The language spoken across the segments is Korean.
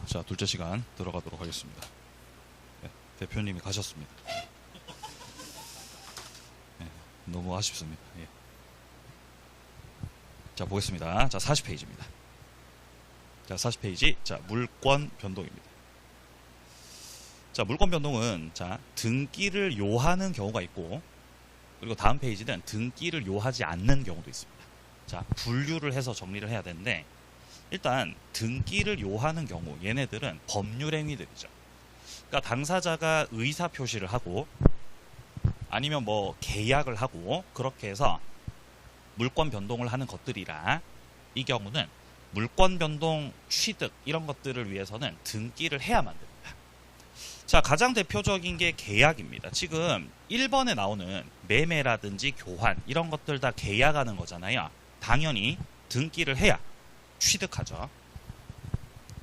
자, 둘째 시간 들어가도록 하겠습니다. 네, 대표님이 가셨습니다. 네, 너무 아쉽습니다. 예. 자, 보겠습니다. 자, 40페이지입니다. 자, 40페이지. 자, 물권 변동입니다. 자, 물권 변동은 자, 등기를 요하는 경우가 있고, 그리고 다음 페이지는 등기를 요하지 않는 경우도 있습니다. 자, 분류를 해서 정리를 해야 되는데, 일단 등기를 요하는 경우 얘네들은 법률 행위들이죠. 그러니까 당사자가 의사 표시를 하고 아니면 뭐 계약을 하고 그렇게 해서 물권 변동을 하는 것들이라, 이 경우는 물권 변동 취득 이런 것들을 위해서는 등기를 해야만 됩니다. 자, 가장 대표적인 게 계약입니다. 지금 1번에 나오는 매매라든지 교환 이런 것들 다 계약하는 거잖아요. 당연히 등기를 해야 취득하죠.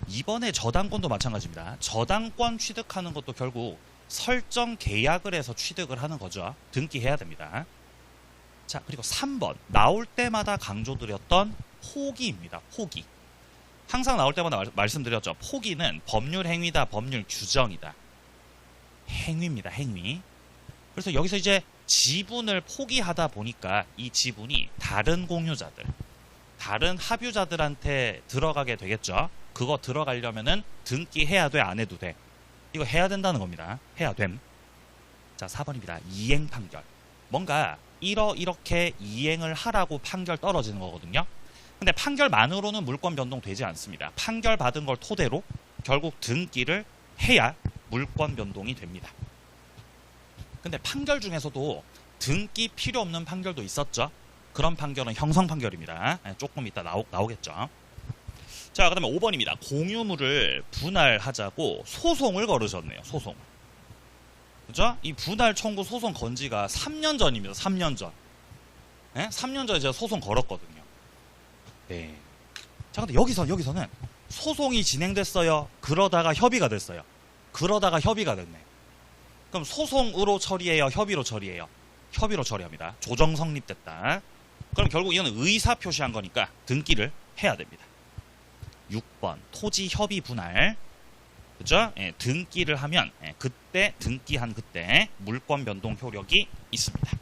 이번에 저당권도 마찬가지입니다. 저당권 취득하는 것도 결국 설정 계약을 해서 취득을 하는 거죠. 등기해야 됩니다. 자, 그리고 3번 나올 때마다 강조드렸던 포기입니다. 포기. 항상 나올 때마다 말씀드렸죠. 포기는 법률 행위다, 법률 규정이다. 행위입니다. 행위. 그래서 여기서 이제 지분을 포기하다 보니까 이 지분이 다른 공유자들, 다른 합유자들한테 들어가게 되겠죠. 그거 들어가려면은 등기해야 돼, 안 해도 돼? 이거 해야 된다는 겁니다. 해야 됨. 자, 4번입니다. 이행 판결. 뭔가 이렇게 이행을 하라고 판결 떨어지는 거거든요. 근데 판결만으로는 물권 변동 되지 않습니다. 판결 받은 걸 토대로 결국 등기를 해야 물권 변동이 됩니다. 근데 판결 중에서도 등기 필요 없는 판결도 있었죠. 그런 판결은 형성 판결입니다. 조금 이따 나오겠죠. 자, 그 다음에 5번입니다. 공유물을 분할하자고 소송을 걸으셨네요. 소송. 그죠? 이 분할 청구 소송 건 지가 3년 전입니다. 3년 전. 네? 3년 전에 제가 소송 걸었거든요. 네. 자, 근데 여기서는 소송이 진행됐어요. 그러다가 협의가 됐어요. 그러다가 협의가 됐네. 그럼 소송으로 처리해요? 협의로 처리해요? 협의로 처리합니다. 조정 성립됐다. 그럼 결국 이거는 의사 표시한 거니까 등기를 해야 됩니다. 6번 토지 협의 분할. 그죠? 예, 등기를 하면 그때 등기한 그때 물권 변동 효력이 있습니다.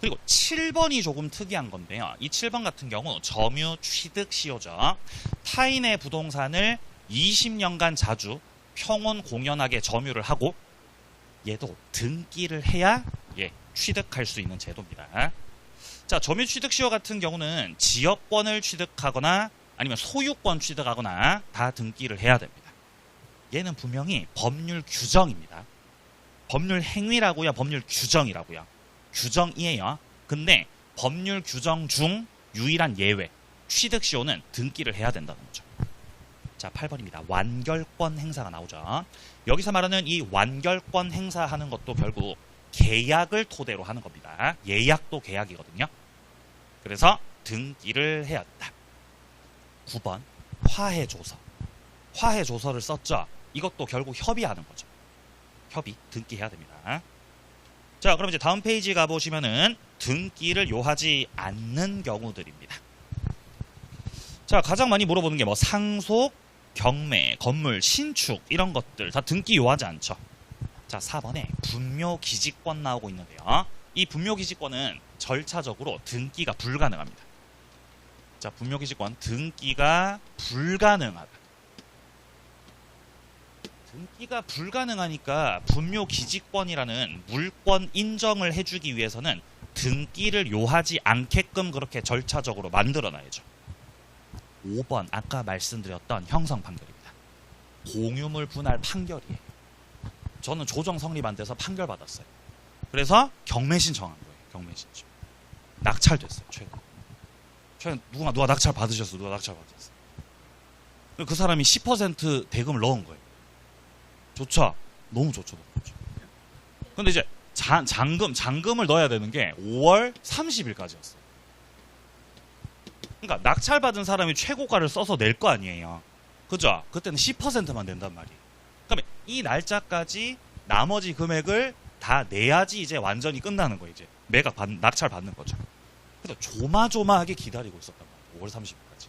그리고 7번이 조금 특이한 건데요. 이 7번 같은 경우 점유 취득 시효죠. 타인의 부동산을 20년간 자주 평온 공연하게 점유를 하고 얘도 등기를 해야 취득할 수 있는 제도입니다. 자, 점유 취득 시효 같은 경우는 지역권을 취득하거나 아니면 소유권 취득하거나 다 등기를 해야 됩니다. 얘는 분명히 법률 규정입니다. 법률 행위라고요, 법률 규정이라고요. 규정이에요. 근데 법률 규정 중 유일한 예외, 취득 시효는 등기를 해야 된다는 거죠. 자, 8번입니다. 완결권 행사가 나오죠. 여기서 말하는 이 완결권 행사하는 것도 결국 계약을 토대로 하는 겁니다. 예약도 계약이거든요. 그래서 등기를 해야 한다. 9번 화해조서. 화해조서를 썼죠. 이것도 결국 협의하는 거죠. 협의, 등기해야 됩니다. 자, 그럼 이제 다음 페이지 가보시면은 등기를 요하지 않는 경우들입니다. 자, 가장 많이 물어보는 게 뭐 상속, 경매, 건물, 신축 이런 것들 다 등기 요하지 않죠. 자, 4번에 분묘기지권 나오고 있는데요. 이 분묘기지권은 절차적으로 등기가 불가능합니다. 자, 분묘기지권 등기가 불가능하다. 등기가 불가능하니까 분묘기지권이라는 물권 인정을 해주기 위해서는 등기를 요하지 않게끔 그렇게 절차적으로 만들어놔야죠. 5번 아까 말씀드렸던 형성 판결입니다. 공유물 분할 판결이에요. 저는 조정 성립 안 돼서 판결 받았어요. 그래서 경매 신청한 거예요. 경매 신청. 낙찰됐어요. 최근 누가 낙찰 받으셨어. 누가 낙찰 받았어. 그 사람이 10% 대금을 넣은 거예요. 좋죠? 너무 좋죠. 너무 좋죠. 근데 이제 잔금을 넣어야 되는 게 5월 30일까지였어요. 그러니까 낙찰 받은 사람이 최고가를 써서 낼 거 아니에요. 그죠? 그때는 10%만 낸단 말이에요. 그러면 이 날짜까지 나머지 금액을 다 내야지 이제 완전히 끝나는 거예요. 이제 낙찰 받는 거죠. 그래서 조마조마하게 기다리고 있었단 말이에요. 5월 30일까지.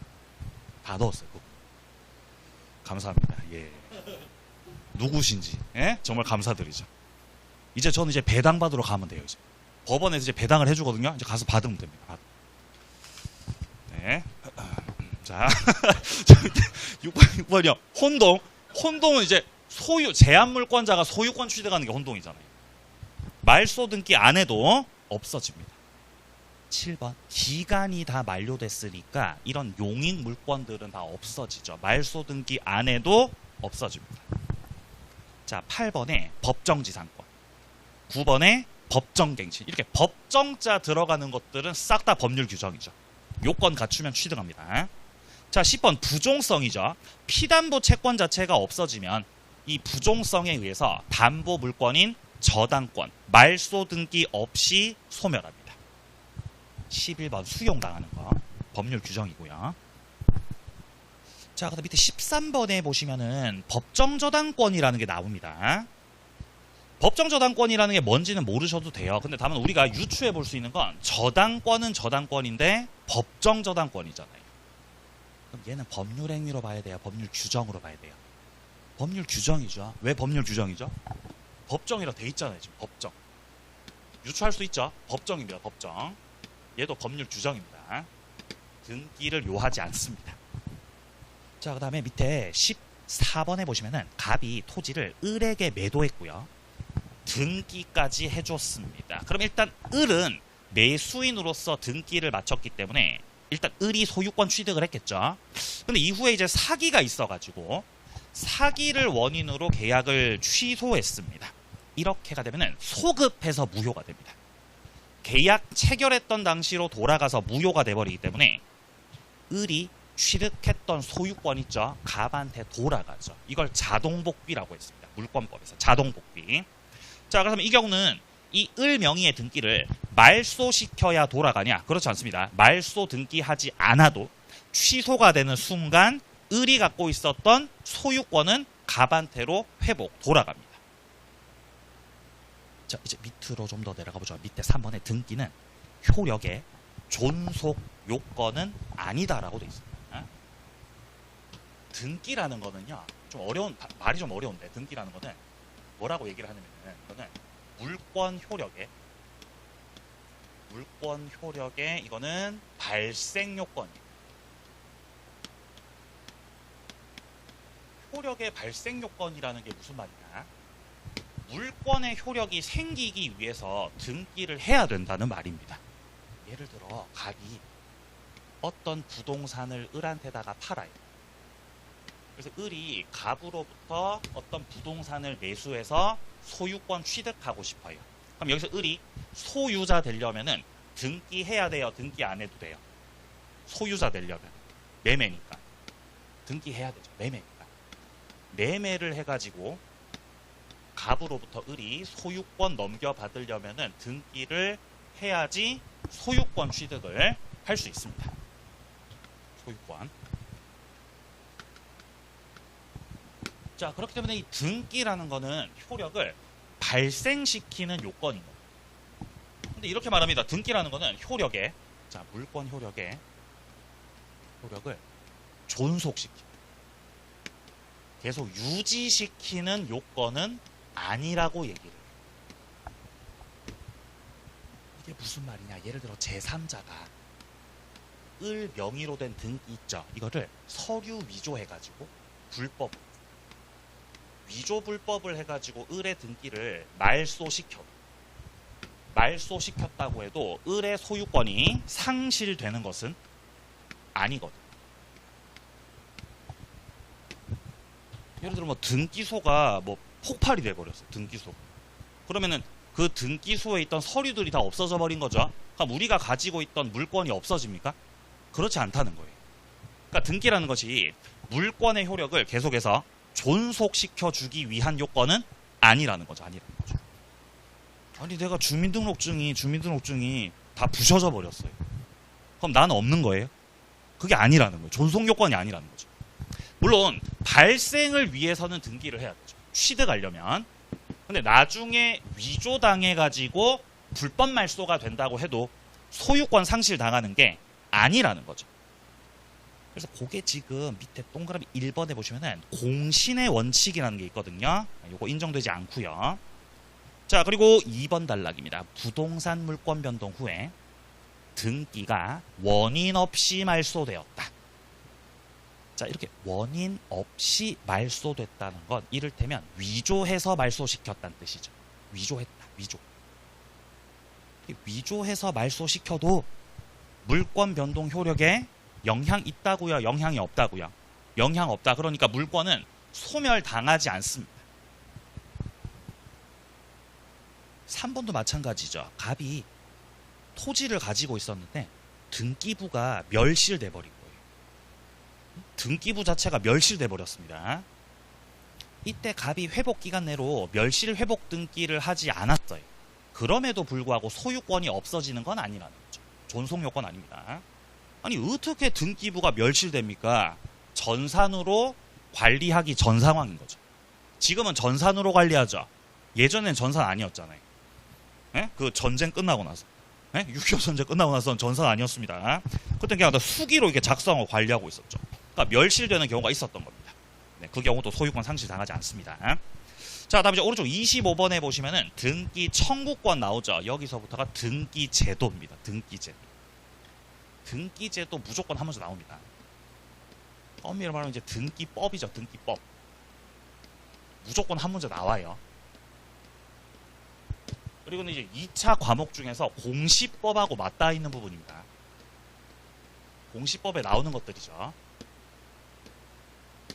다 넣었어요. 감사합니다. 예. 누구신지, 예? 정말 감사드리죠. 이제 저는 이제 배당 받으러 가면 돼요. 이제 법원에서 이제 배당을 해주거든요. 이제 가서 받으면 됩니다. 네. 자, 6번이요. 혼동. 혼동은 이제 제한물권자가 소유권 취득하는 게 혼동이잖아요. 말소 등기 안 해도 없어집니다. 7번. 기간이 다 만료됐으니까 이런 용익 물권들은 다 없어지죠. 말소 등기 안 해도 없어집니다. 자, 8번에 법정지상권. 9번에 법정갱신. 이렇게 법정자 들어가는 것들은 싹 다 법률 규정이죠. 요건 갖추면 취득합니다. 자, 10번 부종성이죠. 피담보 채권 자체가 없어지면 이 부종성에 의해서 담보 물권인 저당권, 말소 등기 없이 소멸합니다. 11번 수용당하는 거 법률 규정이고요. 자, 그다음 밑에 13번에 보시면은 법정저당권이라는 게 나옵니다. 법정저당권이라는 게 뭔지는 모르셔도 돼요. 근데 다만 우리가 유추해 볼 수 있는 건 저당권은 저당권인데 법정저당권이잖아요. 그럼 얘는 법률행위로 봐야 돼요? 법률 규정으로 봐야 돼요? 법률 규정이죠. 왜 법률 규정이죠? 법정이라 돼 있잖아요. 지금 법정. 유추할 수 있죠. 법정입니다. 법정. 얘도 법률 규정입니다. 등기를 요하지 않습니다. 자, 그 다음에 밑에 14번에 보시면은 갑이 토지를 을에게 매도했고요. 등기까지 해줬습니다. 그럼 일단 을은 매수인으로서 등기를 마쳤기 때문에 일단 을이 소유권 취득을 했겠죠. 근데 이후에 이제 사기가 있어가지고 사기를 원인으로 계약을 취소했습니다. 이렇게가 되면은 소급해서 무효가 됩니다. 계약 체결했던 당시로 돌아가서 무효가 돼버리기 때문에 을이 취득했던 소유권 있죠. 갑한테 돌아가죠. 이걸 자동복비라고 했습니다. 물권법에서 자동복비. 자, 그래서 이 경우는 이 을 명의의 등기를 말소시켜야 돌아가냐? 그렇지 않습니다. 말소 등기하지 않아도 취소가 되는 순간 을이 갖고 있었던 소유권은 갑한테로 회복, 돌아갑니다. 자, 이제 밑으로 좀 더 내려가 보죠. 밑에 3번의 등기는 효력의 존속 요건은 아니다라고 되어 있습니다. 등기라는 거는요, 좀 어려운, 말이 좀 어려운데, 등기라는 거는 뭐라고 얘기를 하냐면은, 이거는 물권 효력의 이거는 발생 요건이에요. 효력의 발생 요건이라는 게 무슨 말이냐? 물권의 효력이 생기기 위해서 등기를 해야 된다는 말입니다. 예를 들어 갑이 어떤 부동산을 을한테다가 팔아요. 그래서 을이 갑으로부터 어떤 부동산을 매수해서 소유권 취득하고 싶어요. 그럼 여기서 을이 소유자 되려면은 등기해야 돼요? 등기 안 해도 돼요? 소유자 되려면 매매니까 등기해야 되죠. 매매니까 매매를 해가지고 갑으로부터 을이 소유권 넘겨받으려면은 등기를 해야지 소유권 취득을 할 수 있습니다. 소유권. 자, 그렇기 때문에 이 등기라는 거는 효력을 발생시키는 요건인 거예요. 근데 이렇게 말합니다. 등기라는 거는 효력의, 자, 물권 효력을 존속시키는, 계속 유지시키는 요건은 아니라고 얘기를 해요. 이게 무슨 말이냐? 예를 들어 제3자가 을 명의로 된 등기 있죠. 이거를 서류 위조해가지고 위조 불법을 해가지고 을의 등기를 말소시켰다고 해도 을의 소유권이 상실되는 것은 아니거든. 예를 들어 뭐 등기소가 뭐 폭발이 돼버렸어. 등기소. 그러면은 그 등기소에 있던 서류들이 다 없어져 버린 거죠. 그럼 우리가 가지고 있던 물권이 없어집니까? 그렇지 않다는 거예요. 그러니까 등기라는 것이 물권의 효력을 계속해서 존속시켜주기 위한 요건은 아니라는 거죠. 아니 내가 주민등록증이 다 부셔져 버렸어요. 그럼 나는 없는 거예요? 그게 아니라는 거예요. 존속 요건이 아니라는 거죠. 물론 발생을 위해서는 등기를 해야 되죠. 취득하려면. 근데 나중에 위조당해가지고 불법 말소가 된다고 해도 소유권 상실 당하는 게 아니라는 거죠. 그래서 그게 지금 밑에 동그라미 1번에 보시면은 공신의 원칙이라는 게 있거든요. 요거 인정되지 않고요. 자, 그리고 2번 단락입니다. 부동산 물권 변동 후에 등기가 원인 없이 말소되었다. 자, 이렇게 원인 없이 말소됐다는 건 이를테면 위조해서 말소시켰다는 뜻이죠. 위조했다. 위조. 위조해서 말소시켜도 물권 변동 효력에 영향 있다고요? 영향이 없다고요? 영향 없다. 그러니까 물권은 소멸당하지 않습니다. 3번도 마찬가지죠. 갑이 토지를 가지고 있었는데 등기부가 멸실돼 버린 거예요. 등기부 자체가 멸실돼 버렸습니다. 이때 갑이 회복 기간 내로 멸실 회복 등기를 하지 않았어요. 그럼에도 불구하고 소유권이 없어지는 건 아니라는 거죠. 존속 요건 아닙니다. 아니 어떻게 등기부가 멸실됩니까? 전산으로 관리하기 전 상황인 거죠. 지금은 전산으로 관리하죠. 예전엔 전산 아니었잖아요. 예? 그 전쟁 끝나고 나서 6.25 전쟁 끝나고 나서는 전산 아니었습니다. 그때 그냥 수기로 이렇게 작성하고 관리하고 있었죠. 그러니까 멸실되는 경우가 있었던 겁니다. 네, 그 경우도 소유권 상실 당하지 않습니다. 자, 다음 이제 오른쪽 25번에 보시면은 등기 청구권 나오죠. 여기서부터가 등기 제도입니다. 등기 제도. 등기 제도 무조건 한 문제 나옵니다. 엄밀히 말하면 이제 등기법이죠. 등기법. 무조건 한 문제 나와요. 그리고 이제 2차 과목 중에서 공시법하고 맞닿아 있는 부분입니다. 공시법에 나오는 것들이죠.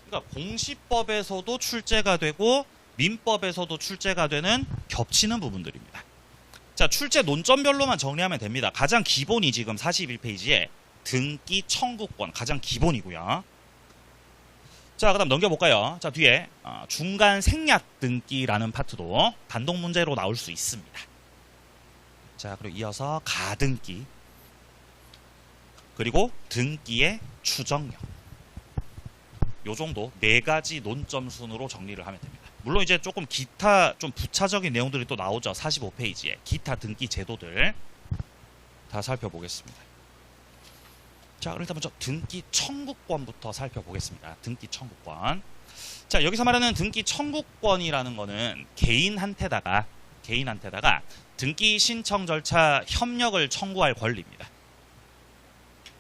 그러니까 공시법에서도 출제가 되고 민법에서도 출제가 되는 겹치는 부분들입니다. 자, 출제 논점별로만 정리하면 됩니다. 가장 기본이 지금 41페이지에 등기 청구권 가장 기본이고요. 자, 그 다음 넘겨볼까요? 자, 뒤에 중간 생략 등기라는 파트도 단독 문제로 나올 수 있습니다. 자, 그리고 이어서 가등기, 그리고 등기의 추정력. 요 정도 4가지 논점 순으로 정리를 하면 됩니다. 물론 이제 조금 기타 좀 부차적인 내용들이 또 나오죠. 45페이지에 기타 등기 제도들 다 살펴보겠습니다. 자, 일단 먼저 등기 청구권부터 살펴보겠습니다. 등기 청구권. 자, 여기서 말하는 등기 청구권이라는 거는 개인한테다가 등기 신청 절차 협력을 청구할 권리입니다.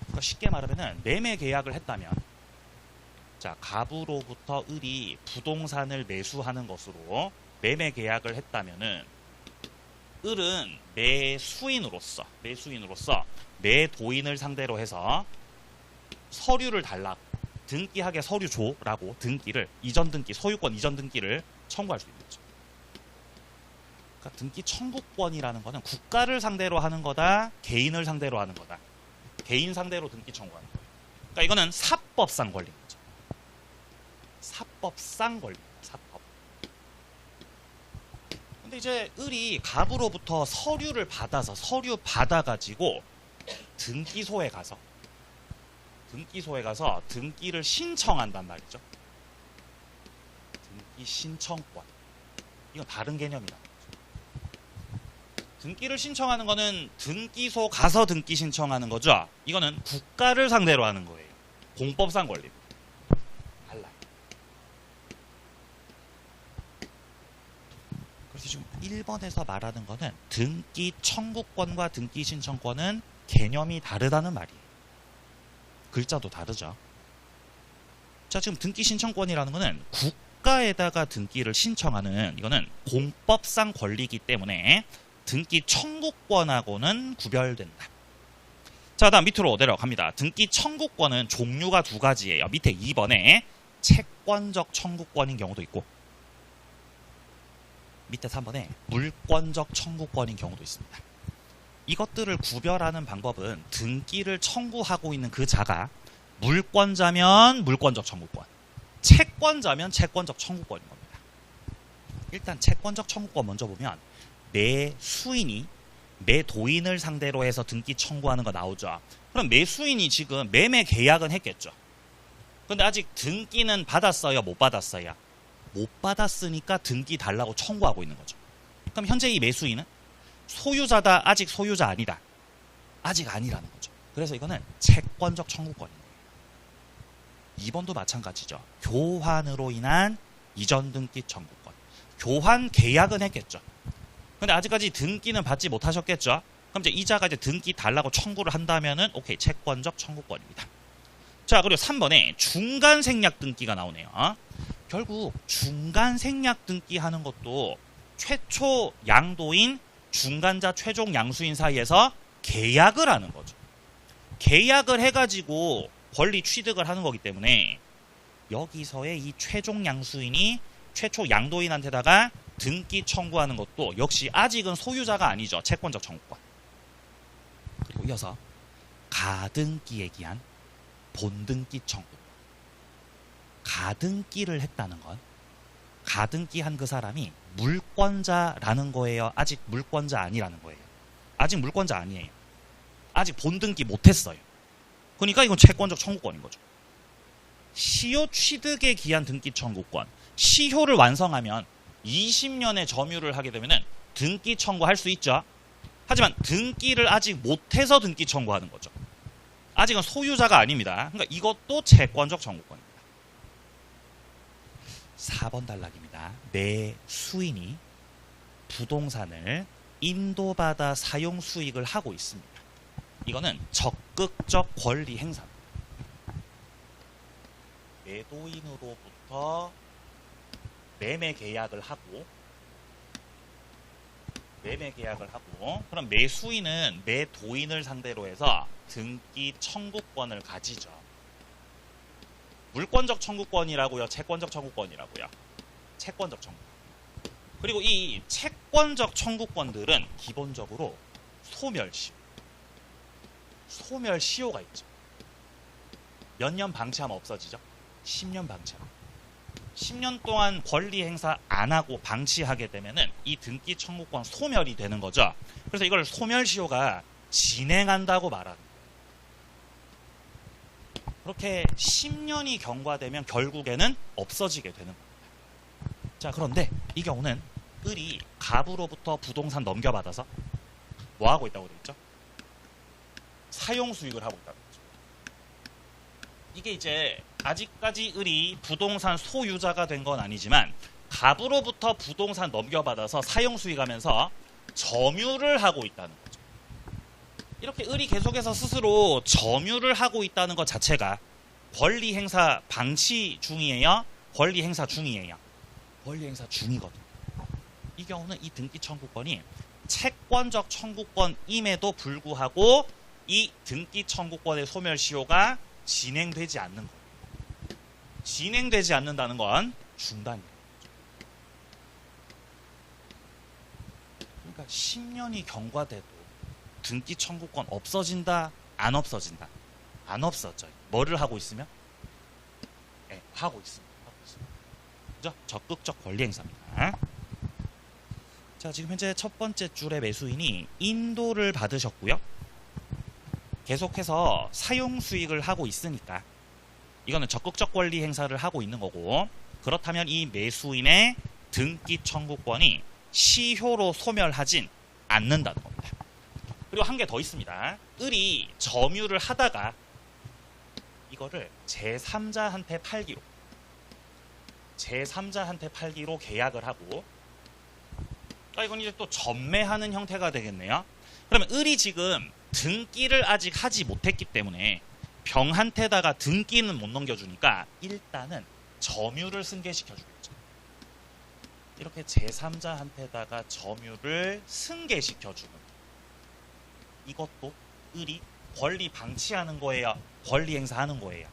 그러니까 쉽게 말하면 매매 계약을 했다면, 자, 갑으로부터 을이 부동산을 매수하는 것으로 매매 계약을 했다면은 을은 매수인으로서 매도인을 상대로 해서 서류를 달라고, 등기하게 서류 줘라고 등기를, 이전 등기, 소유권 이전 등기를 청구할 수 있는 거죠. 그러니까 등기 청구권이라는 거는 국가를 상대로 하는 거다, 개인을 상대로 하는 거다. 개인 상대로 등기 청구하는 거예요. 그러니까 이거는 사법상 권리인 거죠. 사법상 권리입니다. 사법. 근데 이제 을이 갑으로부터 서류 받아가지고 등기소에 가서 등기를 신청한단 말이죠. 등기 신청권. 이건 다른 개념이다. 등기를 신청하는 거는 등기소 가서 등기 신청하는 거죠. 이거는 국가를 상대로 하는 거예요. 공법상 권리입니다. 달라요. 그래서 지금 1번에서 말하는 거는 등기 청구권과 등기 신청권은 개념이 다르다는 말이에요. 글자도 다르죠. 자, 지금 등기 신청권이라는 거는 국가에다가 등기를 신청하는, 이거는 공법상 권리이기 때문에 등기 청구권하고는 구별된다. 자, 다음 밑으로 내려갑니다. 등기 청구권은 종류가 2가지예요. 밑에 2번에 채권적 청구권인 경우도 있고, 밑에 3번에 물권적 청구권인 경우도 있습니다. 이것들을 구별하는 방법은 등기를 청구하고 있는 그 자가 물권자면 물권적 청구권, 채권자면 채권적 청구권인 겁니다. 일단 채권적 청구권 먼저 보면 매수인이 매도인을 상대로 해서 등기 청구하는 거 나오죠. 그럼 매수인이 지금 매매 계약은 했겠죠. 근데 아직 등기는 받았어요? 못 받았어요? 못 받았으니까 등기 달라고 청구하고 있는 거죠. 그럼 현재 이 매수인은 소유자다, 아직 소유자 아니다, 아직 아니라는 거죠. 그래서 이거는 채권적 청구권입니다. 2번도 마찬가지죠. 교환으로 인한 이전 등기 청구권. 교환 계약은 했겠죠. 근데 아직까지 등기는 받지 못하셨겠죠. 그럼 이제 이자가 이제 등기 달라고 청구를 한다면은 오케이, 채권적 청구권입니다. 자, 그리고 3번에 중간 생략 등기가 나오네요. 결국 중간 생략 등기 하는 것도 최초 양도인 중간자 최종 양수인 사이에서 계약을 하는 거죠. 계약을 해가지고 권리 취득을 하는 거기 때문에 여기서의 이 최종 양수인이 최초 양도인한테다가 등기 청구하는 것도 역시 아직은 소유자가 아니죠. 채권적 청구권. 그리고 이어서 가등기에 기한 본등기 청구. 가등기를 했다는 건 가등기 한 그 사람이 물권자라는 거예요. 아직 물권자 아니라는 거예요. 아직 물권자 아니에요. 아직 본등기 못했어요. 그러니까 이건 채권적 청구권인 거죠. 시효 취득에 기한 등기 청구권. 시효를 완성하면 20년의 점유를 하게 되면 등기 청구할 수 있죠. 하지만 등기를 아직 못해서 등기 청구하는 거죠. 아직은 소유자가 아닙니다. 그러니까 이것도 채권적 청구권입니다. 4번 단락입니다. 매수인이 부동산을 인도받아 사용 수익을 하고 있습니다. 이거는 적극적 권리 행사입니다. 매도인으로부터 매매 계약을 하고 그럼 매수인은 매도인을 상대로 해서 등기 청구권을 가지죠. 물권적 청구권이라고요? 채권적 청구권이라고요? 채권적 청구권. 그리고 이 채권적 청구권들은 기본적으로 소멸시효가 있죠. 몇 년 방치하면 없어지죠? 10년 방치하면. 10년 동안 권리 행사 안 하고 방치하게 되면은 이 등기 청구권 소멸이 되는 거죠. 그래서 이걸 소멸시효가 진행한다고 말합니다. 그렇게 10년이 경과되면 결국에는 없어지게 되는 겁니다. 자, 그런데 이 경우는 을이 갑으로부터 부동산 넘겨받아서 뭐 하고 있다고 되어 있죠? 사용 수익을 하고 있다고 되어 있죠. 이게 이제 아직까지 을이 부동산 소유자가 된 건 아니지만 갑으로부터 부동산 넘겨받아서 사용 수익하면서 점유를 하고 있다는 거죠. 이렇게 을이 계속해서 스스로 점유를 하고 있다는 것 자체가 권리 행사 방치 중이에요? 권리 행사 중이에요? 권리 행사 중이거든요. 이 경우는 이 등기 청구권이 채권적 청구권임에도 불구하고 이 등기 청구권의 소멸시효가 진행되지 않는 거예요. 진행되지 않는다는 건 중단이에요. 그러니까 10년이 경과돼도 등기 청구권 없어진다? 안 없어진다? 안 없어져요. 뭐를 하고 있으면? 네, 하고 있습니다. 그죠? 적극적 권리 행사입니다. 자, 지금 현재 첫 번째 줄의 매수인이 인도를 받으셨고요. 계속해서 사용 수익을 하고 있으니까 이거는 적극적 권리 행사를 하고 있는 거고, 그렇다면 이 매수인의 등기 청구권이 시효로 소멸하진 않는다는 겁니다. 그리고 한 개 더 있습니다. 을이 점유를 하다가 이거를 제3자한테 팔기로 계약을 하고, 그러니까 이건 이제 또 전매하는 형태가 되겠네요. 그러면 을이 지금 등기를 아직 하지 못했기 때문에 병한테다가 등기는 못 넘겨주니까 일단은 점유를 승계시켜주겠죠. 이렇게 제3자한테다가 점유를 승계시켜주는, 이것도 을이 권리 방치하는 거예요? 권리 행사하는 거예요?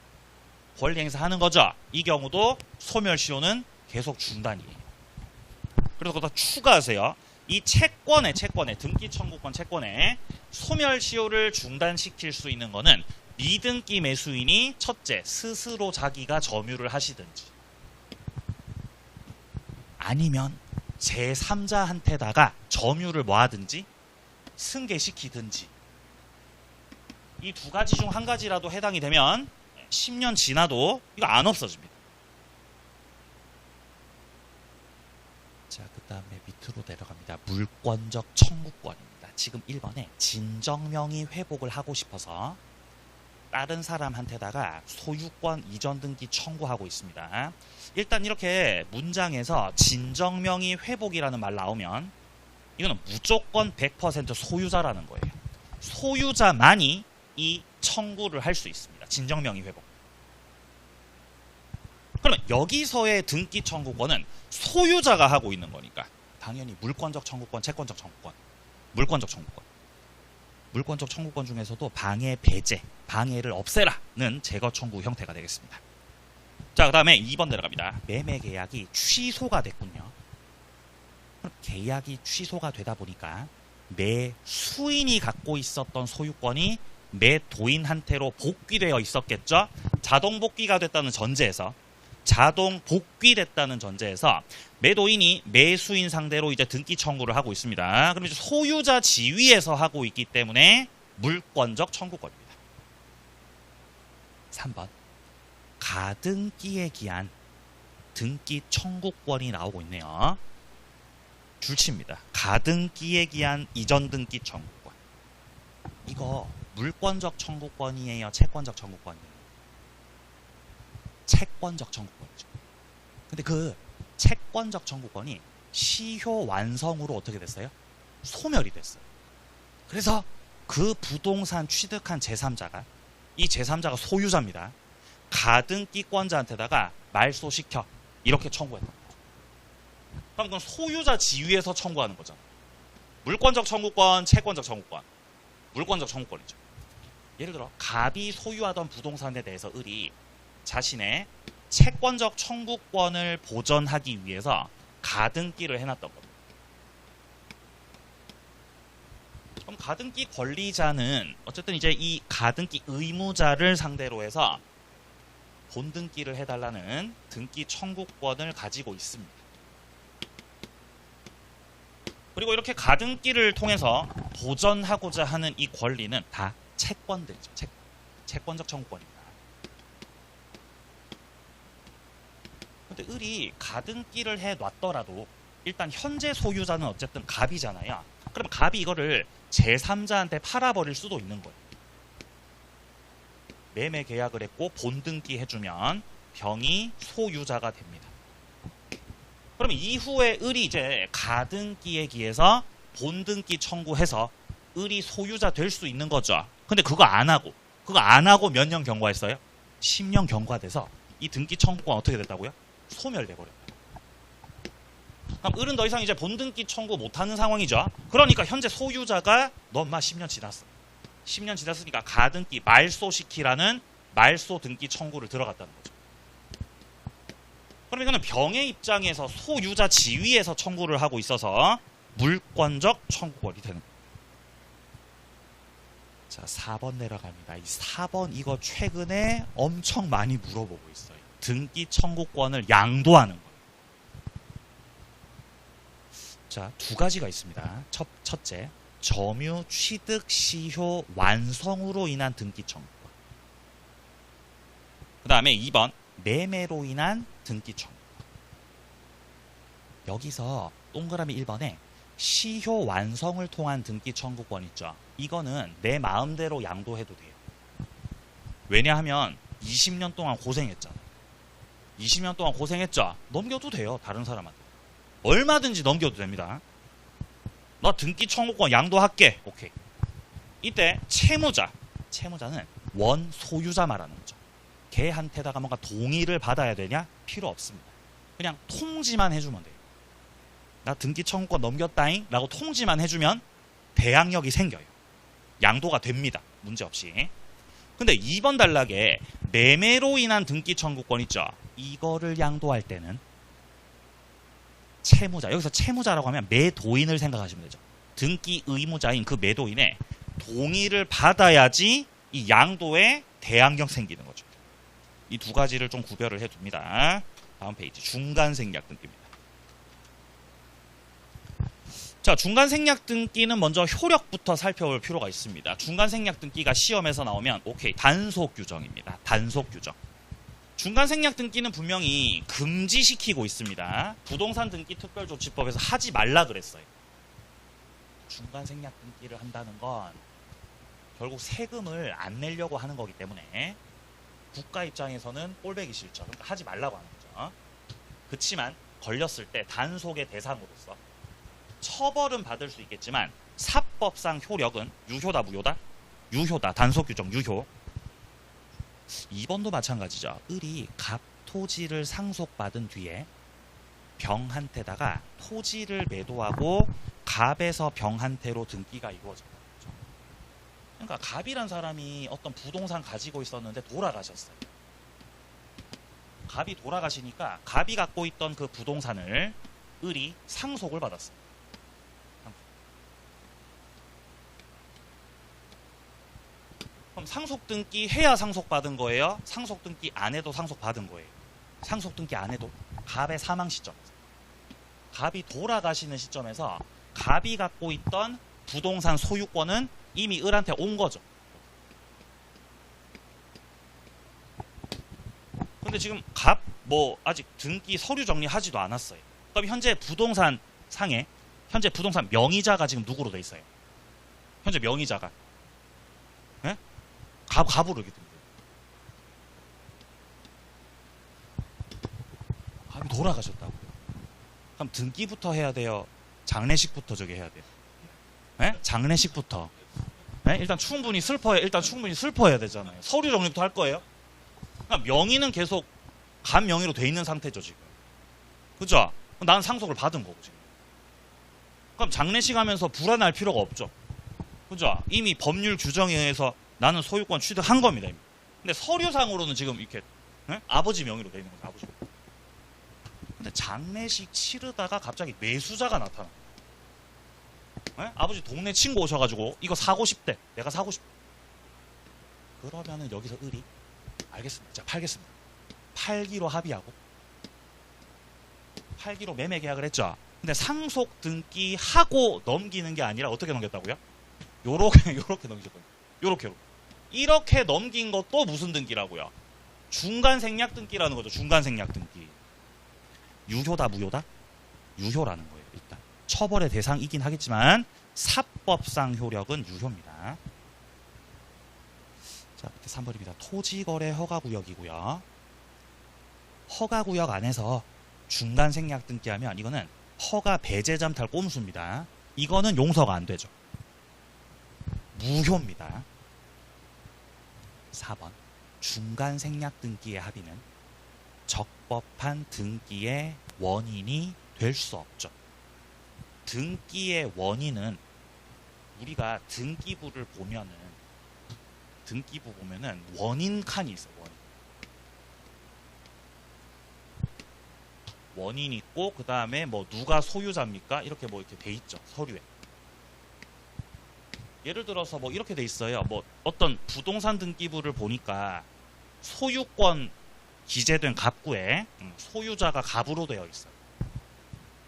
권리 행사하는 거죠. 이 경우도 소멸시효는 계속 중단이에요. 그래서 거기다 추가하세요. 이 채권의 등기 청구권 채권의 소멸시효를 중단시킬 수 있는 거는 미등기 매수인이 첫째 스스로 자기가 점유를 하시든지, 아니면 제3자한테다가 점유를 뭐 하든지 승계시키든지, 이 두 가지 중 한 가지라도 해당이 되면 10년 지나도 이거 안 없어집니다. 자, 그 다음에 밑으로 내려갑니다. 물권적 청구권입니다. 지금 1번에 진정명의 회복을 하고 싶어서 다른 사람한테다가 소유권 이전 등기 청구하고 있습니다. 일단 이렇게 문장에서 진정명의 회복이라는 말 나오면 이거는 무조건 100% 소유자라는 거예요. 소유자만이 이 청구를 할 수 있습니다. 진정명의 회복. 그러면 여기서의 등기 청구권은 소유자가 하고 있는 거니까 당연히 물권적 청구권, 채권적 청구권, 물권적 청구권. 물권적 청구권 중에서도 방해 배제, 방해를 없애라는 제거 청구 형태가 되겠습니다. 자, 그 다음에 2번 내려갑니다. 매매 계약이 취소가 됐군요. 그럼 계약이 취소가 되다 보니까 매수인이 갖고 있었던 소유권이 매도인한테로 복귀되어 있었겠죠. 자동 복귀가 됐다는 전제에서 매도인이 매수인 상대로 이제 등기 청구를 하고 있습니다. 그럼 이제 소유자 지위에서 하고 있기 때문에 물권적 청구권입니다. 3번 가등기에 기한 등기 청구권이 나오고 있네요. 줄치입니다. 가등기에 기한 이전 등기 청구권. 이거 물권적 청구권이에요? 채권적 청구권이에요? 채권적 청구권이죠. 근데 그 채권적 청구권이 시효 완성으로 어떻게 됐어요? 소멸이 됐어요. 그래서 그 부동산 취득한 제3자가, 이 제3자가 소유자입니다. 가등기권자한테다가 말소시켜 이렇게 청구했던 거죠. 그럼 그건 소유자 지위에서 청구하는 거잖아. 물권적 청구권, 채권적 청구권. 물권적 청구권이죠. 예를 들어 갑이 소유하던 부동산에 대해서 을이 자신의 채권적 청구권을 보전하기 위해서 가등기를 해놨던 겁니다. 그럼 가등기 권리자는 어쨌든 이제 이 가등기 의무자를 상대로 해서 본등기를 해달라는 등기 청구권을 가지고 있습니다. 그리고 이렇게 가등기를 통해서 보전하고자 하는 이 권리는 다 채권들이죠. 채권적 청구권입니다. 근데 을이 가등기를 해놨더라도 일단 현재 소유자는 어쨌든 갑이잖아요. 그럼 갑이 이거를 제3자한테 팔아버릴 수도 있는 거예요. 매매 계약을 했고 본등기 해주면 병이 소유자가 됩니다. 그러면 이후에 을이 이제 가등기에 기해서 본등기 청구해서 을이 소유자 될 수 있는 거죠. 근데 그거 안 하고 몇 년 경과했어요? 10년 경과돼서 이 등기 청구권 어떻게 됐다고요? 소멸돼 버렸다. 그럼 을은 더 이상 이제 본등기 청구 못하는 상황이죠. 그러니까 현재 소유자가 너 엄마 10년 지났어. 10년 지났으니까 가등기 말소시키라는 말소 등기 청구를 들어갔다는 거죠. 그럼 이거는 병의 입장에서 소유자 지위에서 청구를 하고 있어서 물권적 청구권이 되는 거예요. 자, 4번 내려갑니다. 이 4번 이거 최근에 엄청 많이 물어보고 있어요. 등기 청구권을 양도하는 거예요. 자, 두 가지가 있습니다. 첫째, 점유 취득 시효 완성으로 인한 등기 청구권. 그 다음에 2번, 매매로 인한 등기 청구권. 여기서 동그라미 1번에 시효 완성을 통한 등기 청구권 있죠. 이거는 내 마음대로 양도해도 돼요. 왜냐하면 20년 동안 고생했잖아. 20년 동안 고생했죠. 넘겨도 돼요. 다른 사람한테. 얼마든지 넘겨도 됩니다. 너 등기 청구권 양도할게. 오케이. 이때 채무자는 원 소유자 말하는 거죠. 걔한테다가 뭔가 동의를 받아야 되냐? 필요 없습니다. 그냥 통지만 해주면 돼요. 나 등기 청구권 넘겼다잉 라고 통지만 해주면 대항력이 생겨요. 양도가 됩니다. 문제없이. 근데 2번 단락에 매매로 인한 등기 청구권 있죠. 이거를 양도할 때는 채무자, 여기서 채무자라고 하면 매도인을 생각하시면 되죠. 등기 의무자인 그 매도인의 동의를 받아야지 이 양도에 대항력 생기는 거죠. 이 두 가지를 좀 구별을 해둡니다. 다음 페이지, 중간 생략 등기입니다. 자, 중간 생략 등기는 먼저 효력부터 살펴볼 필요가 있습니다. 중간 생략 등기가 시험에서 나오면 오케이, 단속 규정입니다. 단속 규정. 중간 생략 등기는 분명히 금지시키고 있습니다. 부동산 등기 특별조치법에서 하지 말라 그랬어요. 중간 생략 등기를 한다는 건 결국 세금을 안 내려고 하는 거기 때문에 국가 입장에서는 꼴배기 싫죠. 그러니까 하지 말라고 하는 거죠. 그치만 걸렸을 때 단속의 대상으로서 처벌은 받을 수 있겠지만 사법상 효력은 유효다 무효다? 유효다. 단속 규정 유효. 2번도 마찬가지죠. 을이 갑 토지를 상속받은 뒤에 병한테다가 토지를 매도하고 갑에서 병한테로 등기가 이루어져요. 그러니까 갑이란 사람이 어떤 부동산 가지고 있었는데 돌아가셨어요. 갑이 돌아가시니까 갑이 갖고 있던 그 부동산을 을이 상속을 받았어요. 그럼 상속 등기 해야 상속받은 거예요? 상속 등기 안 해도 상속받은 거예요? 상속 등기 안 해도 갑의 사망 시점, 갑이 돌아가시는 시점에서 갑이 갖고 있던 부동산 소유권은 이미 을한테 온 거죠. 근데 지금 갑 뭐 아직 등기 서류 정리하지도 않았어요. 그럼 현재 부동산 상에 현재 부동산 명의자가 지금 누구로 돼 있어요? 현재 명의자가 예? 갑으로 이렇게 됩니다. 갑이 돌아가셨다고. 그럼 등기부터 해야 돼요? 장례식부터 저기 해야 돼요? 예? 장례식부터. 예? 일단 충분히 슬퍼해야 되잖아요. 서류 정리부터 할 거예요. 그러니까 명의는 계속 갑 명의로 돼 있는 상태죠 지금. 그죠? 나는 상속을 받은 거고 지금. 그럼 장례식 하면서 불안할 필요가 없죠. 그죠? 이미 법률 규정에 의해서 나는 소유권 취득한 겁니다. 이미. 근데 서류상으로는 지금 이렇게 예? 아버지 명의로 돼 있는 거죠. 아버지. 근데 장례식 치르다가 갑자기 매수자가 나타나. 예? 아버지 동네 친구 오셔가지고 이거 사고 싶대. 내가 사고 싶대. 그러면은 여기서 을이 알겠습니다. 자, 팔겠습니다. 팔기로 합의하고 팔기로 매매 계약을 했죠. 근데 상속 등기하고 넘기는 게 아니라 어떻게 넘겼다고요? 요렇게 넘기셨거든요. 요렇게 이렇게 넘긴 것도 무슨 등기라고요? 중간 생략 등기라는 거죠. 중간 생략 등기. 유효다 무효다? 유효라는 거예요. 일단 처벌의 대상이긴 하겠지만 사법상 효력은 유효입니다. 자, 밑에 3번입니다. 토지거래 허가구역이고요. 허가구역 안에서 중간 생략 등기하면 이거는 허가 배제 잠탈 꼼수입니다. 이거는 용서가 안 되죠. 무효입니다. 4번 중간 생략 등기의 합의는 적법한 등기의 원인이 될 수 없죠. 등기의 원인은 우리가 등기부를 보면은 원인 칸이 있어요. 원인 있고 그 다음에 뭐 누가 소유자입니까? 이렇게 뭐 이렇게 돼 있죠. 서류에. 예를 들어서 뭐 이렇게 돼 있어요. 뭐 어떤 부동산 등기부를 보니까 소유권 기재된 갑구에 소유자가 갑으로 되어 있어요.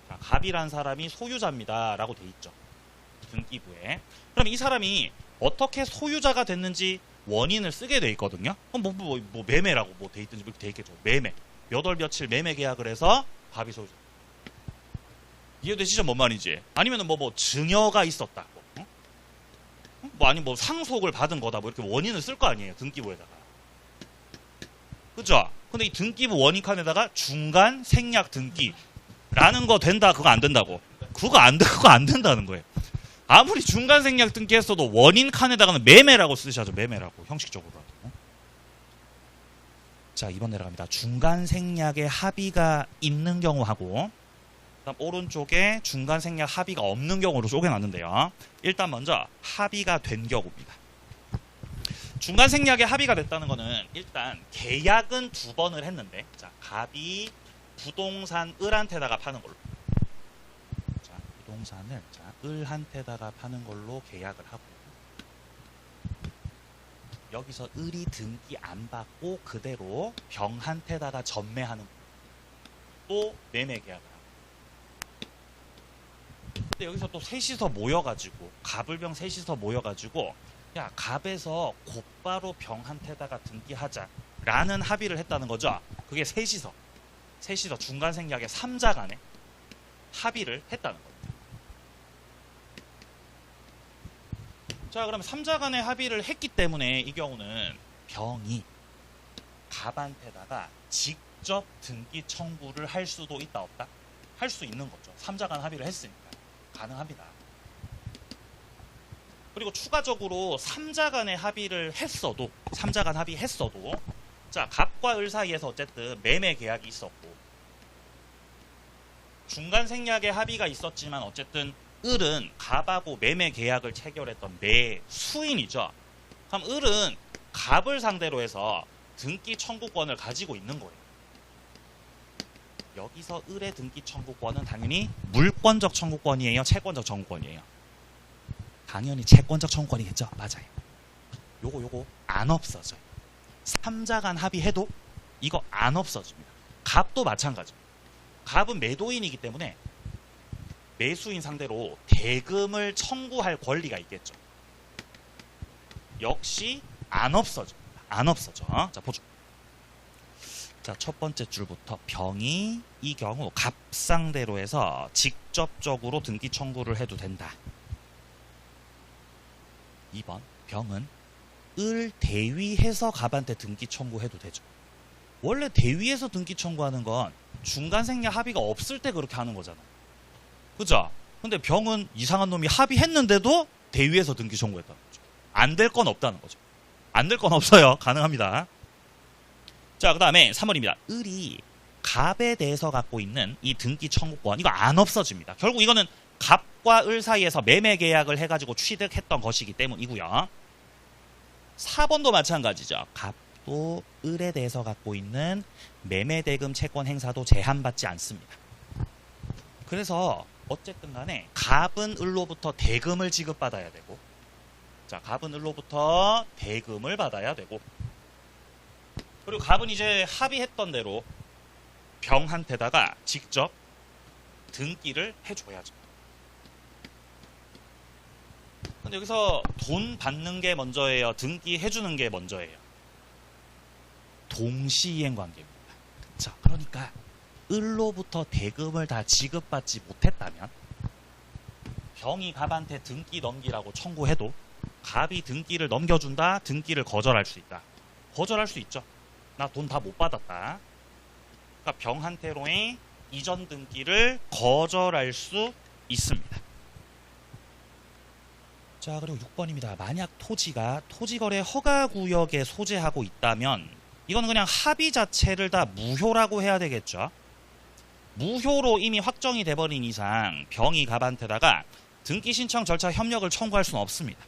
자, 갑이란 사람이 소유자입니다. 라고 돼 있죠. 등기부에. 그럼 이 사람이 어떻게 소유자가 됐는지 원인을 쓰게 돼 있거든요. 뭐 매매라고 뭐 돼 있든지 이렇게 돼 있겠죠. 매매. 몇 월 며칠 매매 계약을 해서 갑이 소유자. 이해되시죠? 뭔 말인지. 아니면 뭐 증여가 있었다. 아니 뭐 상속을 받은 거다. 뭐 이렇게 원인을 쓸 거 아니에요. 등기부에다가. 그죠? 근데 이 등기부 원인 칸에다가 중간 생략 등기라는 거 된다. 그거 안 된다고. 그거 안 된다는 거예요. 아무리 중간 생략 등기했어도 원인 칸에다가는 매매라고 쓰셔야죠. 매매라고. 형식적으로. 자, 2번 내려갑니다. 중간 생략에 합의가 있는 경우하고 그다음 오른쪽에 중간 생략 합의가 없는 경우로 쪼개놨는데요. 일단 먼저 합의가 된 경우입니다. 중간 생략에 합의가 됐다는 거는 일단 계약은 2번을 했는데 자, 갑이 부동산 을한테다가 파는 걸로. 자, 부동산을 을한테다가 파는 걸로 계약을 하고 여기서 을이 등기 안 받고 그대로 병한테다가 전매하는 또 매매 계약을 하고 근데 여기서 또 셋이서 모여가지고 갑을병 셋이서 모여가지고 야 갑에서 곧바로 병한테다가 등기하자라는 합의를 했다는 거죠. 그게 셋이서 중간 생략의 3자 간에 합의를 했다는 겁니다. 자, 그러면 3자 간의 합의를 했기 때문에 이 경우는 병이 갑한테다가 직접 등기 청구를 할 수도 있다 없다? 할 수 있는 거죠. 3자 간 합의를 했으니까 가능합니다. 그리고 추가적으로 3자 간의 합의를 했어도 3자 간 합의했어도 자, 갑과 을 사이에서 어쨌든 매매 계약이 있었고 중간 생략의 합의가 있었지만 어쨌든 을은 갑하고 매매 계약을 체결했던 매수인이죠. 그럼 을은 갑을 상대로 해서 등기 청구권을 가지고 있는 거예요. 여기서 을의 등기 청구권은 당연히 물권적 청구권이에요? 채권적 청구권이에요? 당연히 채권적 청구권이겠죠? 맞아요. 요거 안 없어져요. 3자 간 합의해도 이거 안 없어집니다. 갑도 마찬가지입니다. 갑은 매도인이기 때문에 매수인 상대로 대금을 청구할 권리가 있겠죠. 역시 안 없어집니다. 안 없어져. 자, 보죠. 자, 첫 번째 줄부터 병이 이 경우 갑 상대로 해서 직접적으로 등기 청구를 해도 된다. 2번 병은 을 대위해서 갑한테 등기 청구해도 되죠. 원래 대위해서 등기 청구하는 건 중간 생략 합의가 없을 때 그렇게 하는 거잖아. 그죠? 근데 병은 이상한 놈이 합의했는데도 대위해서 등기 청구했다는 거죠. 안 될 건 없다는 거죠. 안 될 건 없어요. 가능합니다. 자, 그 다음에 3번입니다. 을이 갑에 대해서 갖고 있는 이 등기 청구권 이거 안 없어집니다. 결국 이거는 갑과 을 사이에서 매매 계약을 해가지고 취득했던 것이기 때문이고요. 4번도 마찬가지죠. 갑도 을에 대해서 갖고 있는 매매 대금 채권 행사도 제한받지 않습니다. 그래서 어쨌든 간에 갑은 을로부터 대금을 지급받아야 되고 자, 갑은 을로부터 대금을 받아야 되고 그리고 갑은 이제 합의했던 대로 병한테다가 직접 등기를 해줘야죠. 근데 여기서 돈 받는 게 먼저예요? 등기 해주는 게 먼저예요? 동시이행 관계입니다. 자, 그러니까 을로부터 대금을 다 지급받지 못했다면 병이 갑한테 등기 넘기라고 청구해도 갑이 등기를 넘겨준다, 등기를 거절할 수 있다. 거절할 수 있죠. 나 돈 다 못 받았다. 그러니까 병한테로의 이전 등기를 거절할 수 있습니다. 자, 그리고 6번입니다. 만약 토지가 토지거래 허가구역에 소재하고 있다면 이건 그냥 합의 자체를 다 무효라고 해야 되겠죠. 무효로 이미 확정이 돼버린 이상 병이 갑한테다가 등기 신청 절차 협력을 청구할 수는 없습니다.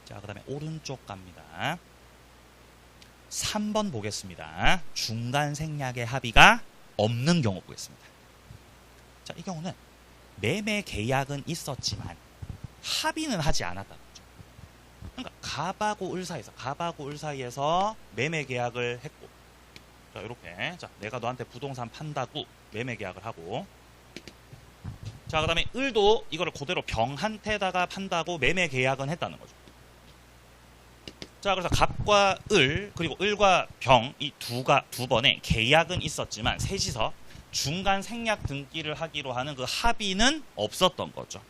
자, 그 다음에 오른쪽 갑니다. 3번 보겠습니다. 중간 생략의 합의가 없는 경우 보겠습니다. 자, 이 경우는 매매 계약은 있었지만 합의는 하지 않았다는 거죠. 그러니까 갑하고 을 사이에서 매매 계약을 했고 자, 이렇게 자, 내가 너한테 부동산 판다고 매매 계약을 하고 자, 그 다음에 을도 이거를 그대로 병한테다가 판다고 매매 계약은 했다는 거죠. 자, 그래서 갑과 을 그리고 을과 병 이 두 번의 계약은 있었지만 셋이서 중간 생략 등기를 하기로 하는 그 합의는 없었던 거죠.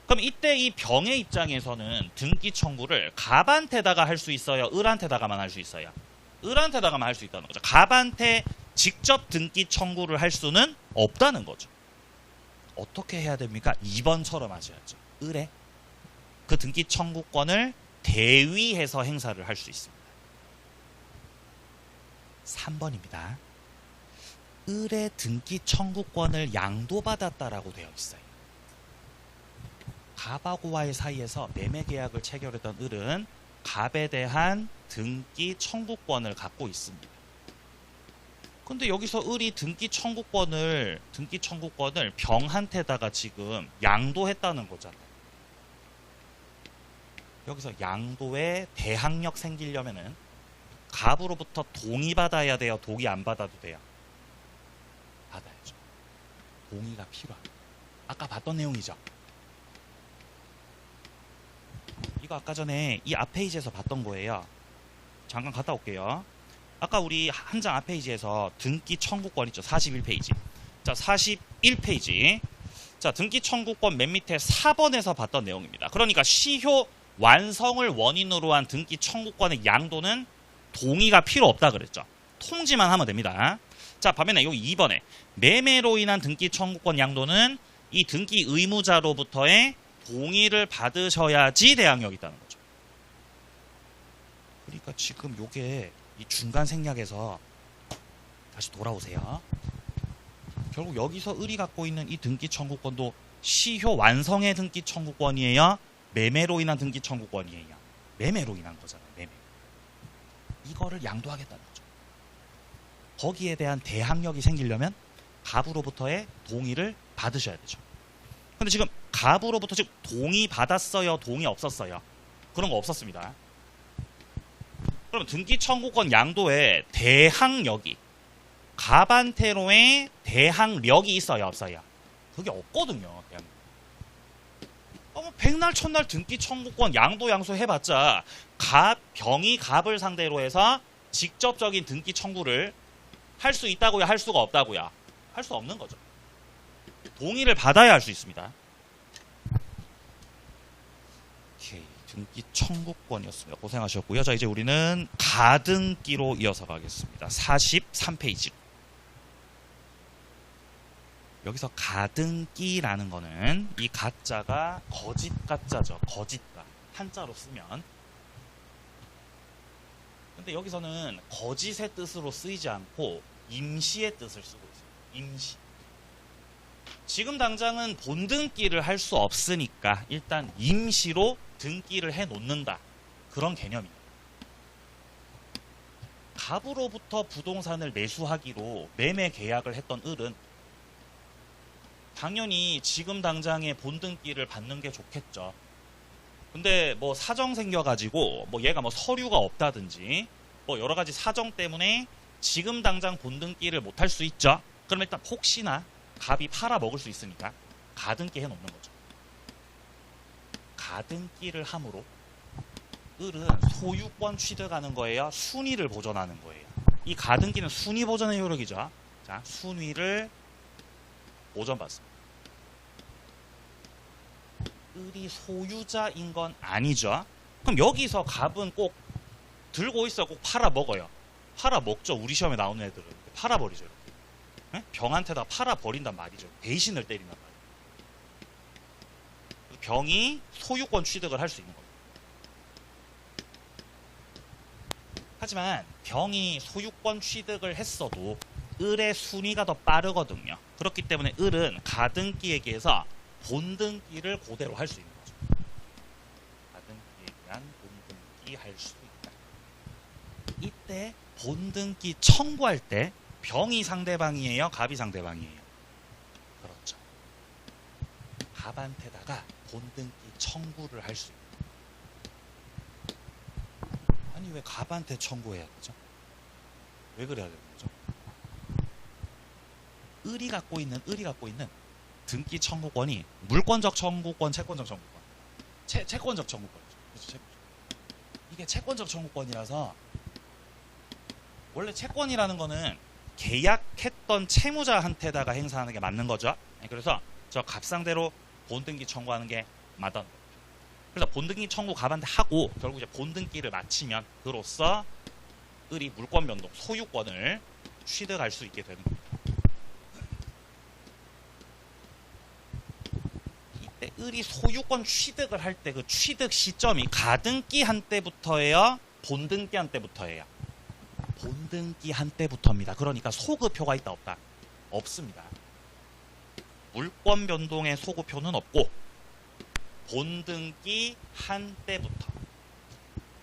그럼 이때 이 병의 입장에서는 등기 청구를 갑한테다가 할 수 있어요? 을한테다가만 할 수 있어요? 을한테다가만 할 수 있다는 거죠. 갑한테 직접 등기 청구를 할 수는 없다는 거죠. 어떻게 해야 됩니까? 2번처럼 하셔야죠. 을에 그 등기 청구권을 대위해서 행사를 할 수 있습니다. 3번입니다. 을의 등기 청구권을 양도받았다라고 되어 있어요. 갑하고와의 사이에서 매매 계약을 체결했던 을은 갑에 대한 등기 청구권을 갖고 있습니다. 근데 여기서 을이 등기 청구권을 병한테다가 지금 양도했다는 거잖아요. 여기서 양도에 대항력 생기려면은 갑으로부터 동의받아야 돼요? 동의 안 받아도 돼요? 받아야죠. 동의가 필요합니다. 아까 봤던 내용이죠. 이거 아까 전에 이 앞 페이지에서 봤던 거예요. 잠깐 갔다 올게요. 아까 우리 한 장 앞 페이지에서 등기 청구권 있죠. 41페이지. 자, 41페이지. 자, 등기 청구권 맨 밑에 4번에서 봤던 내용입니다. 그러니까 시효 완성을 원인으로 한 등기 청구권의 양도는 동의가 필요 없다 그랬죠. 통지만 하면 됩니다. 자, 반면에 여기 2번에 매매로 인한 등기 청구권 양도는 이 등기 의무자로부터의 동의를 받으셔야지 대항력이 있다는 거죠. 그러니까 지금 요게 이 중간 생략에서 다시 돌아오세요. 결국 여기서 을이 갖고 있는 이 등기 청구권도 시효 완성의 등기 청구권이에요? 매매로 인한 등기 청구권이에요? 매매로 인한 거잖아요. 매매. 이거를 양도하겠다는 거죠. 거기에 대한 대항력이 생기려면 갑으로부터의 동의를 받으셔야 되죠. 근데 지금 갑으로부터 지금 동의 받았어요? 동의 없었어요? 그런 거 없었습니다. 그러면 등기 청구권 양도에 대항력이 갑한테로의 대항력이 있어요? 없어요? 그게 없거든요. 백날 첫날 등기 청구권 양도 양수 해봤자 병이 갑을 상대로 해서 직접적인 등기 청구를 할 수 있다고요? 할 수가 없다고요? 할 수 없는 거죠. 동의를 받아야 할 수 있습니다. 오케이, 등기 청구권이었습니다. 고생하셨고요. 자, 이제 우리는 가등기로 이어서 가겠습니다. 43페이지. 여기서 가등기라는 거는 이 가짜가 거짓 가짜죠. 거짓가. 한자로 쓰면. 근데 여기서는 거짓의 뜻으로 쓰이지 않고 임시의 뜻을 쓰고 있어요. 임시. 지금 당장은 본등기를 할 수 없으니까 일단 임시로 등기를 해 놓는다. 그런 개념이에요. 갑으로부터 부동산을 매수하기로 매매 계약을 했던 을은 당연히 지금 당장에 본등기를 받는 게 좋겠죠. 근데 뭐 사정 생겨가지고 뭐 얘가 뭐 서류가 없다든지 뭐 여러 가지 사정 때문에 지금 당장 본등기를 못 할 수 있죠. 그럼 일단 혹시나 갑이 팔아 먹을 수 있으니까 가등기 해 놓는 거죠. 가등기를 함으로 을은 소유권 취득하는 거예요? 순위를 보존하는 거예요? 이 가등기는 순위 보존의 효력이죠. 자, 순위를 보존받습니다. 을이 소유자인 건 아니죠. 그럼 여기서 갑은 꼭 들고 있어 꼭 팔아 먹어요. 팔아 먹죠. 우리 시험에 나오는 애들은 팔아 버리죠. 네? 병한테다 팔아 버린단 말이죠. 배신을 때린단 말이에요. 병이 소유권 취득을 할 수 있는 거예요. 하지만 병이 소유권 취득을 했어도 을의 순위가 더 빠르거든요. 그렇기 때문에 을은 가등기에게서 본등기를 그대로 할 수 있는 거죠. 가등기에 대한 본등기 할 수 있다. 이때 본등기 청구할 때 병이 상대방이에요? 갑이 상대방이에요? 그렇죠. 갑한테다가 본등기 청구를 할 수 있다. 아니 왜 갑한테 청구해야 되죠? 왜 그래야 되는 거죠? 을이 갖고 있는 등기 청구권이 물권적 청구권, 채권적 청구권. 채권적 청구권이죠. 그렇죠? 이게 채권적 청구권이라서 원래 채권이라는 거는 계약했던 채무자한테다가 행사하는 게 맞는 거죠. 그래서 저 갑상대로 본등기 청구하는 게 맞던 거예요. 그래서 본등기 청구 갑한테 하고 결국 이제 본등기를 마치면 그로써 을이 물권 변동, 소유권을 취득할 수 있게 되는 겁니다. 이때 을이 소유권 취득을 할 때 그 취득 시점이 가등기 한때부터예요? 본등기 한때부터예요? 본등기 한때부터입니다. 그러니까 소급표가 있다 없다? 없습니다. 물권 변동의 소급표는 없고 본등기 한때부터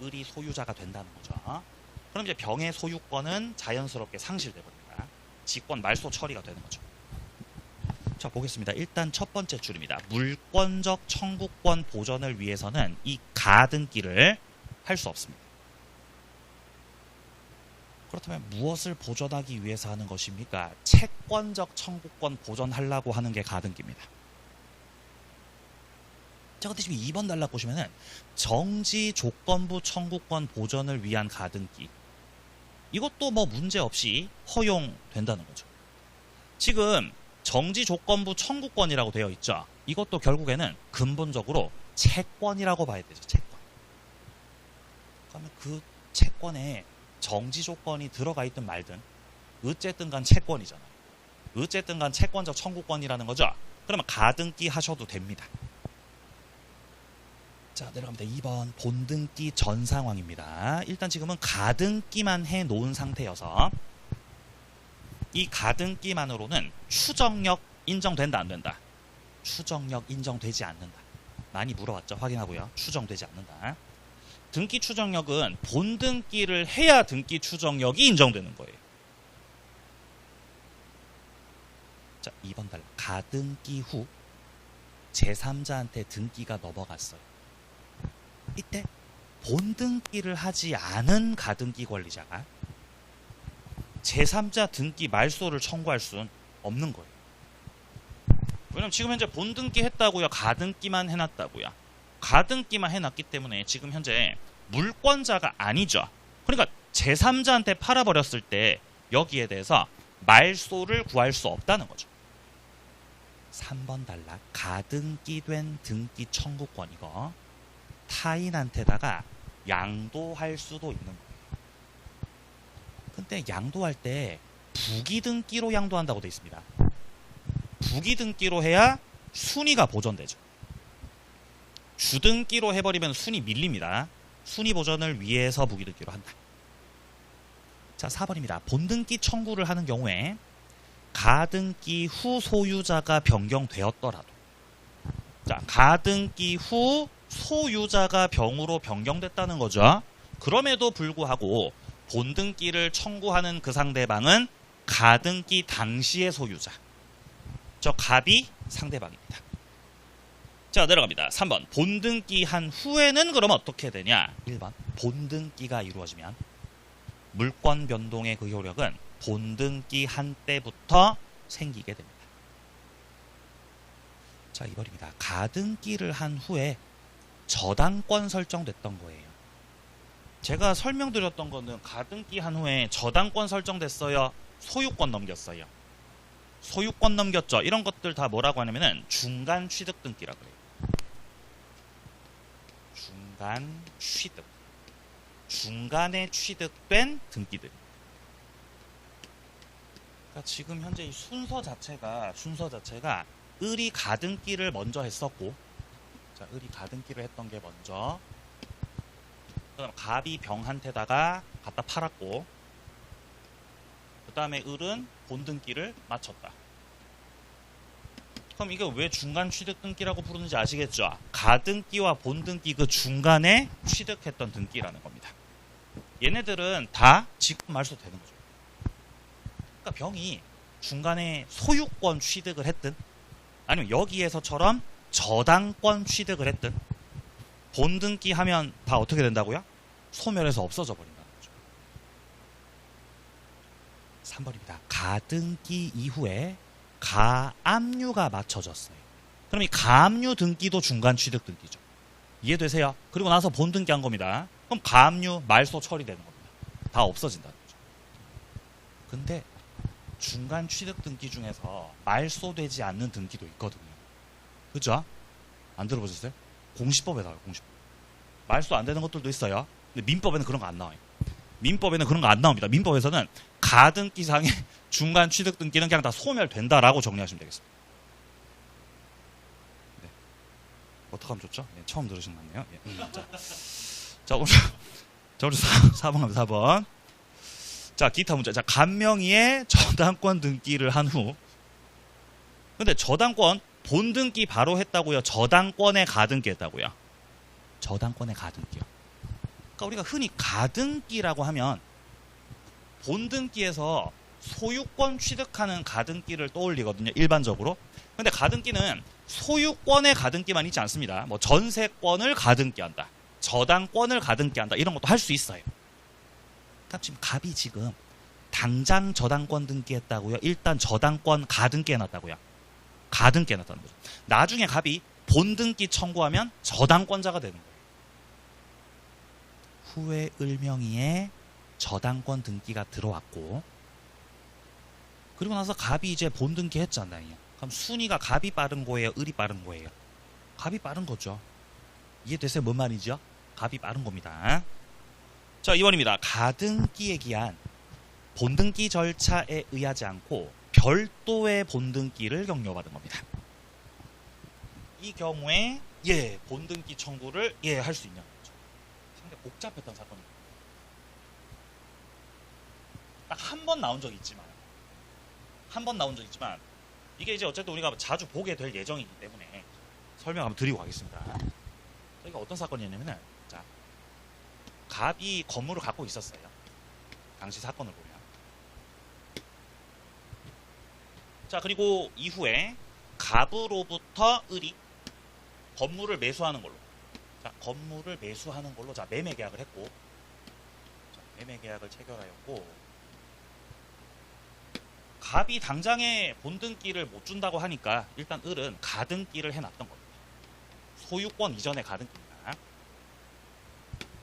을이 소유자가 된다는 거죠. 그럼 이제 병의 소유권은 자연스럽게 상실되거든요. 직권 말소 처리가 되는 거죠. 자, 보겠습니다. 일단 첫 번째 줄입니다. 물권적 청구권 보전을 위해서는 이 가등기를 할 수 없습니다. 그렇다면 무엇을 보존하기 위해서 하는 것입니까? 채권적 청구권 보존하려고 하는 게 가등기입니다. 자, 근데 지금 2번 단락 보시면은 정지 조건부 청구권 보존을 위한 가등기. 이것도 뭐 문제 없이 허용된다는 거죠. 지금 정지 조건부 청구권이라고 되어 있죠. 이것도 결국에는 근본적으로 채권이라고 봐야 되죠. 채권. 그러면 그 채권에 정지 조건이 들어가 있든 말든 어쨌든 간 채권이잖아요. 어쨌든 간 채권적 청구권이라는 거죠. 그러면 가등기 하셔도 됩니다. 자, 내려갑니다. 2번 본등기 전 상황입니다. 일단 지금은 가등기만 해놓은 상태여서 이 가등기만으로는 추정력 인정된다 안 된다? 추정력 인정되지 않는다. 많이 물어봤죠. 확인하고요. 추정되지 않는다. 등기 추정력은 본등기를 해야 등기 추정력이 인정되는 거예요. 자, 2번 달라. 가등기 후 제3자한테 등기가 넘어갔어요. 이때 본등기를 하지 않은 가등기 권리자가 제3자 등기 말소를 청구할 수는 없는 거예요. 왜냐면 지금 현재 본등기 했다고요? 가등기만 해놨다고요? 가등기만 해놨기 때문에 지금 현재 물권자가 아니죠. 그러니까 제3자한테 팔아버렸을 때 여기에 대해서 말소를 구할 수 없다는 거죠. 3번 달라. 가등기된 등기 청구권 이거 타인한테다가 양도할 수도 있는 거예요. 근데 양도할 때 부기등기로 양도한다고 되어 있습니다. 부기등기로 해야 순위가 보존되죠. 주등기로 해버리면 순위 밀립니다. 순위 보존을 위해서 부기등기로 한다. 자, 4번입니다. 본등기 청구를 하는 경우에 가등기 후 소유자가 변경되었더라도, 자, 가등기 후 소유자가 병으로 변경됐다는 거죠. 그럼에도 불구하고 본등기를 청구하는 그 상대방은 가등기 당시의 소유자. 저 갑이 상대방입니다. 자, 내려갑니다. 3번 본등기 한 후에는 그럼 어떻게 되냐? 1번 본등기가 이루어지면 물권 변동의 그 효력은 본등기 한 때부터 생기게 됩니다. 자, 2번입니다. 가등기를 한 후에 저당권 설정됐던 거예요. 제가 설명드렸던 거는 가등기 한 후에 저당권 설정됐어요? 소유권 넘겼어요? 소유권 넘겼죠? 이런 것들 다 뭐라고 하냐면은 중간 취득 등기라고 해요. 중간 취득. 중간에 취득된 등기들. 그러니까 지금 현재 이 순서 자체가 을이 가등기를 먼저 했었고, 자, 을이 가등기를 했던 게 먼저, 그다음 갑이 병한테다가 갖다 팔았고, 그 다음에 을은 본등기를 마쳤다. 그럼 이게 왜 중간 취득 등기라고 부르는지 아시겠죠? 가등기와 본등기 그 중간에 취득했던 등기라는 겁니다. 얘네들은 다 지금 말소 되는 거죠. 그러니까 병이 중간에 소유권 취득을 했든 아니면 여기에서처럼 저당권 취득을 했든 본등기 하면 다 어떻게 된다고요? 소멸해서 없어져 버린다는 거죠. 3번입니다. 가등기 이후에 가압류가 맞춰졌어요. 그럼 이 가압류 등기도 중간 취득 등기죠. 이해되세요? 그리고 나서 본등기 한 겁니다. 그럼 가압류 말소 처리되는 겁니다. 다 없어진다는 거죠. 근데 중간 취득 등기 중에서 말소되지 않는 등기도 있거든요. 그죠? 안 들어보셨어요? 공시법에 나와요. 공시법. 말소 안 되는 것들도 있어요. 근데 민법에는 그런 거 안 나와요. 민법에는 그런 거 안 나옵니다. 민법에서는 가등기상의 중간 취득 등기는 그냥 다 소멸된다라고 정리하시면 되겠습니다. 네. 어떻게 하면 좋죠? 네, 처음 들으신 것 같네요. 예. 자, 오늘 4번 갑니다. 4번. 자, 기타 문제. 자, 간명의의 저당권 등기를 한 후. 근데 저당권 본등기 바로 했다고요? 저당권에 가등기 했다고요? 저당권에 가등기요. 그러니까 우리가 흔히 가등기라고 하면 본등기에서 소유권 취득하는 가등기를 떠올리거든요. 일반적으로. 근데 가등기는 소유권의 가등기만 있지 않습니다. 뭐 전세권을 가등기한다. 저당권을 가등기한다. 이런 것도 할 수 있어요. 그러니까 지금 갑이 지금 당장 저당권 등기했다고요? 일단 저당권 가등기 해놨다고요? 가등기 해놨다는 거죠. 나중에 갑이 본등기 청구하면 저당권자가 되는 거예요. 후에 을명의에 저당권 등기가 들어왔고 그리고 나서 갑이 이제 본등기 했잖아요. 그럼 순위가 갑이 빠른 거예요? 을이 빠른 거예요? 갑이 빠른 거죠. 이해되세요? 뭔 말이죠? 갑이 빠른 겁니다. 자, 2번입니다. 가등기에 기한 본등기 절차에 의하지 않고 별도의 본등기를 격려받은 겁니다. 이 경우에 본등기 청구를 할 수 있냐 거죠. 상당히 복잡했던 사건입니다. 딱 한 번 나온 적이 있지만 이게 이제 어쨌든 우리가 자주 보게 될 예정이기 때문에 설명 한번 드리고 가겠습니다. 이게 어떤 사건이냐면은, 자, 갑이 건물을 갖고 있었어요. 당시 사건을 보면. 자, 그리고 이후에 갑으로부터 을이 건물을 매수하는 걸로. 자, 건물을 매수하는 걸로, 자, 매매 계약을 했고, 자, 매매 계약을 체결하였고, 갑이 당장에 본등기를 못 준다고 하니까 일단 을은 가등기를 해놨던 겁니다. 소유권 이전의 가등기입니다.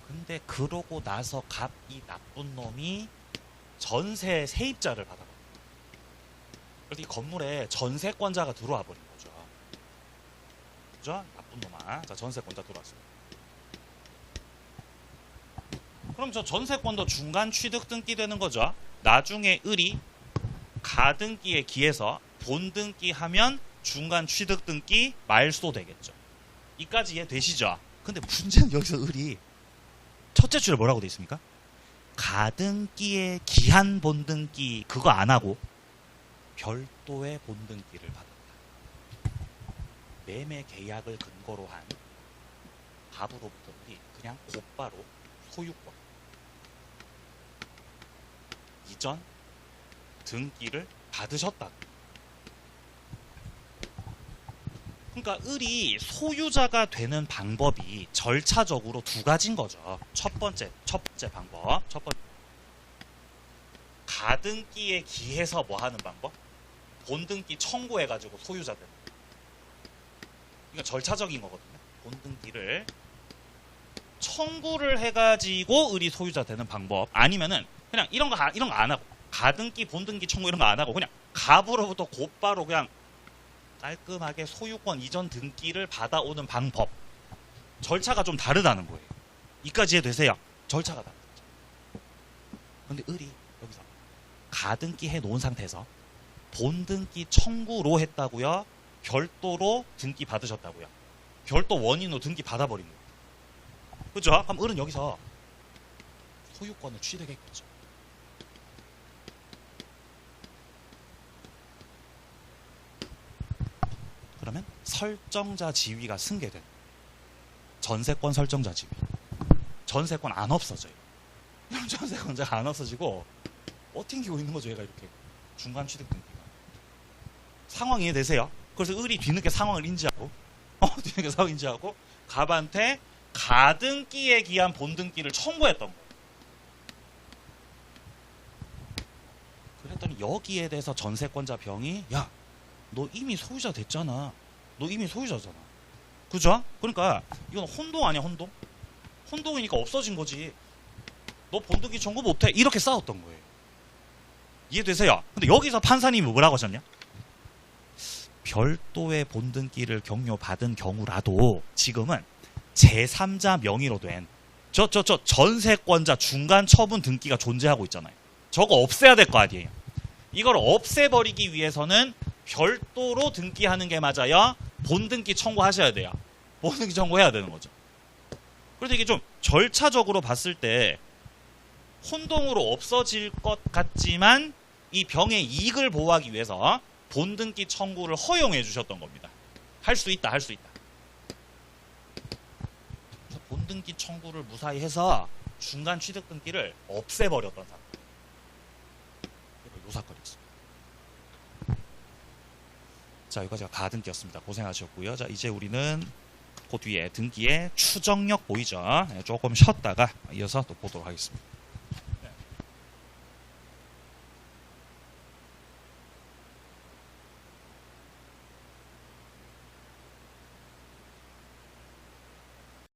근데 그러고 나서 갑이 나쁜 놈이 전세 세입자를 받아버립니다. 그래서 이 건물에 전세권자가 들어와 버린 거죠. 그죠? 나쁜 놈아. 자, 전세권자 들어왔어요. 그럼 저 전세권도 중간 취득 등기 되는 거죠. 나중에 을이 가등기에 기해서 본등기 하면 중간 취득 등기 말소 되겠죠. 이까지 이해되시죠? 근데 문제는 여기서 을이 첫째 줄에 뭐라고 돼 있습니까? 가등기에 기한 본등기 그거 안 하고 별도의 본등기를 받았다. 매매 계약을 근거로 한 갑으로부터 을이 그냥 곧바로 소유권 이전 등기를 받으셨다. 그러니까 을이 소유자가 되는 방법이 절차적으로 두 가지인 거죠. 첫 번째 방법. 가등기에 기해서 뭐 하는 방법? 본등기 청구해가지고 소유자 되는. 이거 절차적인 거거든요. 본등기를 청구를 해가지고 을이 소유자 되는 방법. 아니면은 그냥 이런 거 안 하고 가등기, 본등기 청구 이런 거 안 하고 그냥 갑으로부터 곧바로 그냥 깔끔하게 소유권 이전 등기를 받아오는 방법. 절차가 좀 다르다는 거예요. 이까지 이해되세요? 절차가 다르죠. 근데 을이 여기서 가등기 해놓은 상태에서 본등기 청구로 했다고요? 별도로 등기 받으셨다고요? 별도 원인으로 등기 받아버린 거예요. 그죠? 그럼 을은 여기서 소유권을 취득했겠죠. 그러면 설정자 지위가 승계된 전세권 설정자 지위. 전세권 안 없어져요. 전세권자가 안 없어지고 튕기고 있는 거죠. 얘가 이렇게 중간 취득 등기가. 상황 이해되세요? 그래서 을이 뒤늦게 상황을 인지하고 갑한테 가등기에 기한 본등기를 청구했던 거예요. 그랬더니 여기에 대해서 전세권자 병이 너 이미 소유자 됐잖아. 너 이미 소유자잖아. 그죠? 그러니까 이건 혼동 아니야, 혼동? 혼동이니까 없어진 거지. 너 본등기 청구 못해. 이렇게 싸웠던 거예요. 이해되세요? 근데 여기서 판사님이 뭐라고 하셨냐? 별도의 본등기를 격려받은 경우라도 지금은 제3자 명의로 된 저 전세권자 중간 처분 등기가 존재하고 있잖아요. 저거 없애야 될 거 아니에요. 이걸 없애버리기 위해서는 별도로 등기하는 게 맞아요. 본등기 청구하셔야 돼요. 본등기 청구해야 되는 거죠. 그래서 이게 좀 절차적으로 봤을 때 혼동으로 없어질 것 같지만 이 병의 이익을 보호하기 위해서 본등기 청구를 허용해 주셨던 겁니다. 할 수 있다. 그래서 본등기 청구를 무사히 해서 중간 취득 등기를 없애버렸던 사건. 이 사건이었습니다. 자, 여기까지가 가등기였습니다. 고생하셨고요. 자, 이제 우리는 그 뒤에 등기의 추정력 보이죠? 조금 쉬었다가 이어서 또 보도록 하겠습니다.